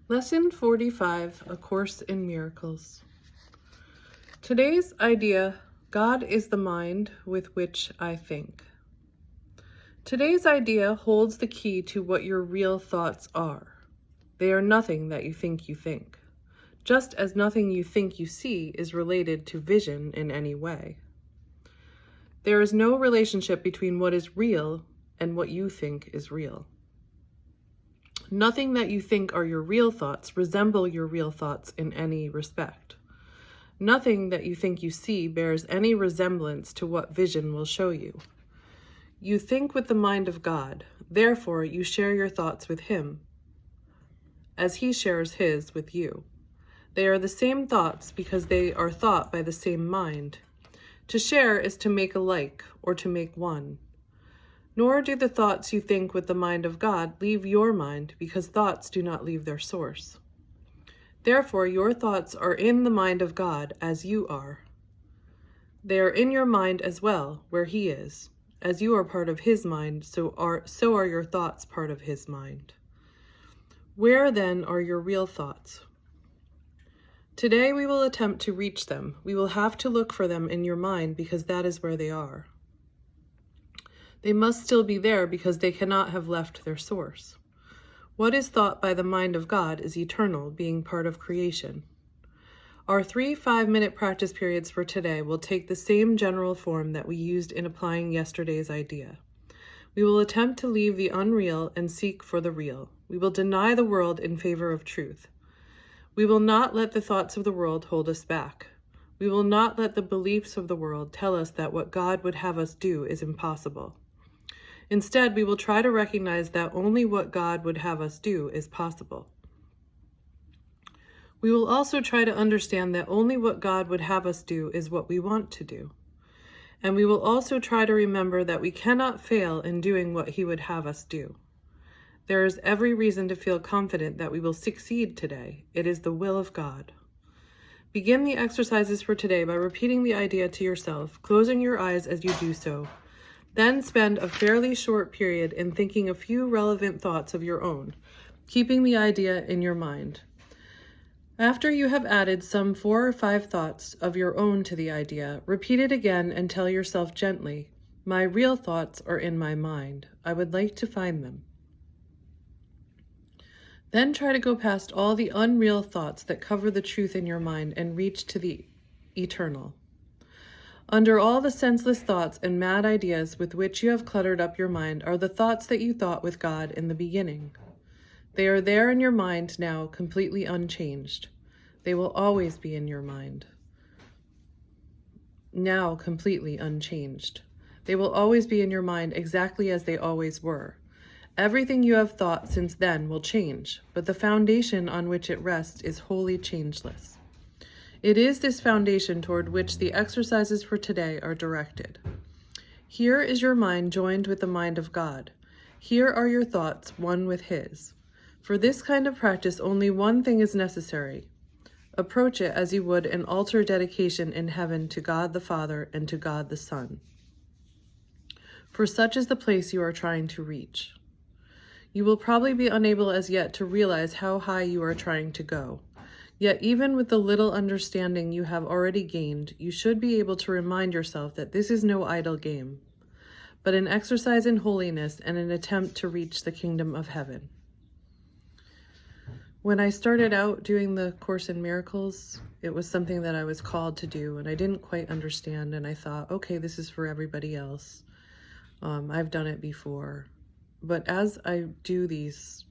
Lesson 45, A Course in Miracles. Today's idea, God is the mind with which I think. Today's idea holds the key to what your real thoughts are. They are nothing that you think, just as nothing you think you see is related to vision in any way. There is no relationship between what is real and what you think is real. Nothing that you think are your real thoughts resemble your real thoughts in any respect. Nothing that you think you see bears any resemblance to what vision will show you. You think with the mind of God, therefore you share your thoughts with Him, as He shares His with you. They are the same thoughts because they are thought by the same mind. To share is to make alike or to make one. Nor do the thoughts you think with the mind of God leave your mind, because thoughts do not leave their source. Therefore, your thoughts are in the mind of God as you are. They are in your mind as well, where He is. As you are part of His mind, so are your thoughts part of His mind. Where then are your real thoughts? Today we will attempt to reach them. We will have to look for them in your mind because that is where they are. They must still be there because they cannot have left their source. What is thought by the mind of God is eternal, being part of creation. Our 3 5-minute practice periods for today will take the same general form that we used in applying yesterday's idea. We will attempt to leave the unreal and seek for the real. We will deny the world in favor of truth. We will not let the thoughts of the world hold us back. We will not let the beliefs of the world tell us that what God would have us do is impossible. Instead, we will try to recognize that only what God would have us do is possible. We will also try to understand that only what God would have us do is what we want to do. And we will also try to remember that we cannot fail in doing what He would have us do. There is every reason to feel confident that we will succeed today. It is the will of God. Begin the exercises for today by repeating the idea to yourself, closing your eyes as you do so. Then spend a fairly short period in thinking a few relevant thoughts of your own, keeping the idea in your mind. After you have added some 4 or 5 thoughts of your own to the idea, repeat it again and tell yourself gently, "My real thoughts are in my mind. I would like to find them." Then try to go past all the unreal thoughts that cover the truth in your mind and reach to the eternal. Under all the senseless thoughts and mad ideas with which you have cluttered up your mind are the thoughts that you thought with God in the beginning. They are there in your mind now, completely unchanged. They will always be in your mind. Now, completely unchanged. They will always be in your mind exactly as they always were. Everything you have thought since then will change, but the foundation on which it rests is wholly changeless. It is this foundation toward which the exercises for today are directed. Here is your mind joined with the mind of God. Here are your thoughts, one with His. For this kind of practice, only one thing is necessary. Approach it as you would an altar dedication in heaven to God the Father and to God the Son. For such is the place you are trying to reach. You will probably be unable as yet to realize how high you are trying to go. Yet even with the little understanding you have already gained, you should be able to remind yourself that this is no idle game, but an exercise in holiness and an attempt to reach the kingdom of heaven. When I started out doing the Course in Miracles, it was something that I was called to do, and I didn't quite understand, and I thought, okay, this is for everybody else. I've done it before. But as I do these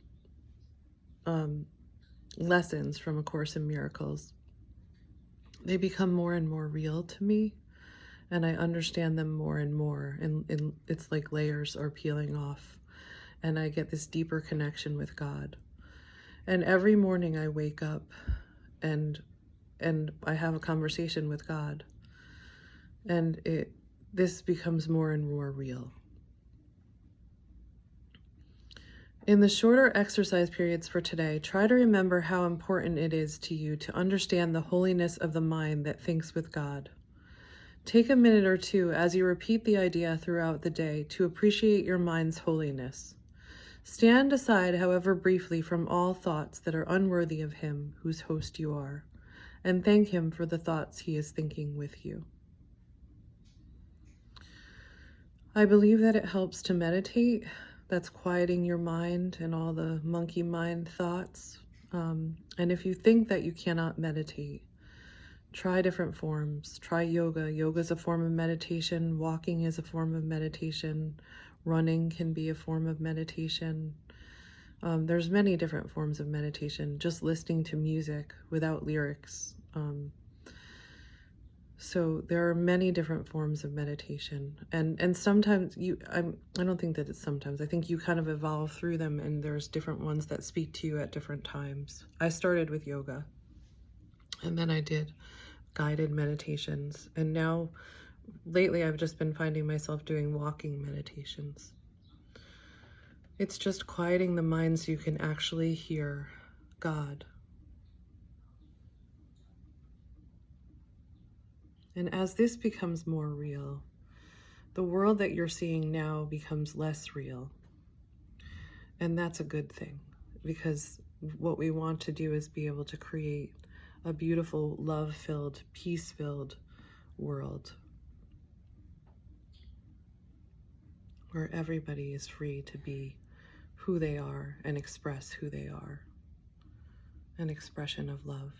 lessons from A Course in Miracles, they become more and more real to me, and I understand them more and more, and it's like layers are peeling off, and I get this deeper connection with God. And every morning I wake up and I have a conversation with God, and this becomes more and more real. In the shorter exercise periods for today, try to remember how important it is to you to understand the holiness of the mind that thinks with God. Take a minute or two as you repeat the idea throughout the day to appreciate your mind's holiness. Stand aside, however briefly, from all thoughts that are unworthy of him whose host you are, and thank him for the thoughts he is thinking with you. I believe that it helps to meditate. That's quieting your mind and all the monkey mind thoughts. And if you think that you cannot meditate, try different forms. Try yoga. Yoga is a form of meditation. Walking is a form of meditation. Running can be a form of meditation. There's many different forms of meditation. Just listening to music without lyrics. So there are many different forms of meditation, and sometimes I don't think that it's sometimes. I think you kind of evolve through them, and there's different ones that speak to you at different times. I started with yoga, and then I did guided meditations, and now lately I've just been finding myself doing walking meditations. It's just quieting the mind so you can actually hear God. And as this becomes more real, the world that you're seeing now becomes less real. And that's a good thing, because what we want to do is be able to create a beautiful, love-filled, peace-filled world where everybody is free to be who they are and express who they are, an expression of love.